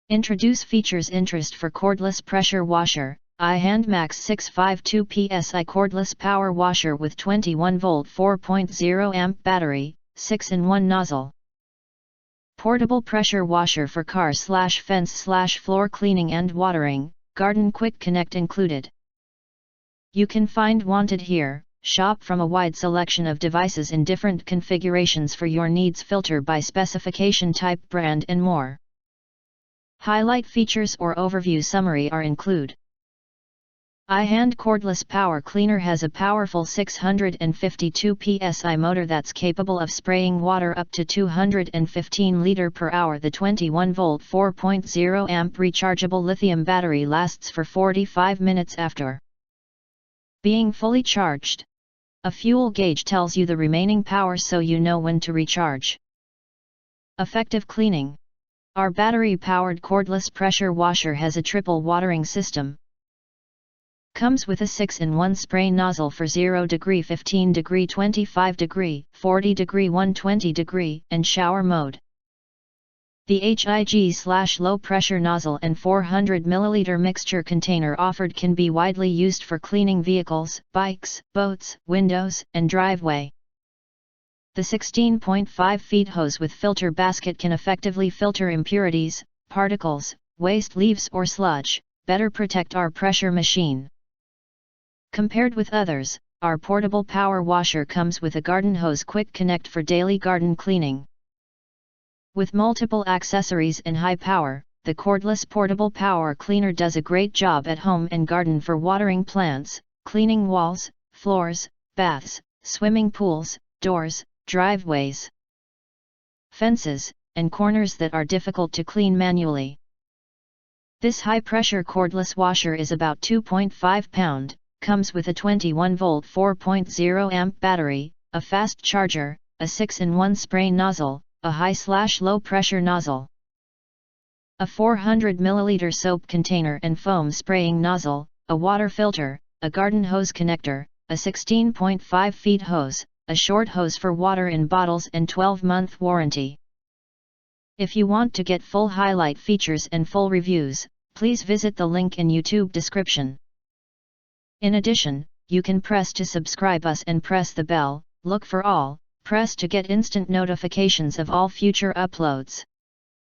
Introduce features interest for cordless pressure washer. Aihand Max 652 PSI Cordless Power Washer with 21V 4.0Ah battery, 6-in-1 nozzle. Portable pressure washer for car/fence/floor cleaning and watering, garden QuickConnect included. You can find wanted here. Shop from a wide selection of devices in different configurations for your needs, filter by specification, type, brand and more. Highlight features or overview summary are include. Aihand Cordless Power Cleaner has a powerful 652 psi motor that's capable of spraying water up to 215 liters per hour. The 21V 4.0Ah rechargeable lithium battery lasts for 45 minutes after being fully charged. A fuel gauge tells you the remaining power so you know when to recharge. Effective cleaning. Our battery-powered cordless pressure washer has a triple watering system. Comes with a 6-in-1 spray nozzle for 0°, 15°, 25°, 40°, 120°, and shower mode. The HIG/low pressure nozzle and 400 ml mixture container offered can be widely used for cleaning vehicles, bikes, boats, windows, and driveway. The 16.5 feet hose with filter basket can effectively filter impurities, particles, waste, leaves or sludge, better protect our pressure machine. Compared with others, our portable power washer comes with a garden hose QuickConnect for daily garden cleaning. With multiple accessories and high power, the cordless portable power cleaner does a great job at home and garden for watering plants, cleaning walls, floors, baths, swimming pools, doors, driveways, fences, and corners that are difficult to clean manually. This high-pressure cordless washer is about 2.5 pound, comes with a 21V 4.0Ah battery, a fast charger, a 6-in-1 spray nozzle, a high/low pressure nozzle, a 400 ml soap container and foam spraying nozzle, a water filter, a garden hose connector, a 16.5 feet hose, a short hose for water in bottles, and 12-month warranty. If you want to get full highlight features and full reviews, please visit the link in YouTube description. In addition, you can press to subscribe us and press the bell, look for all, press to get instant notifications of all future uploads.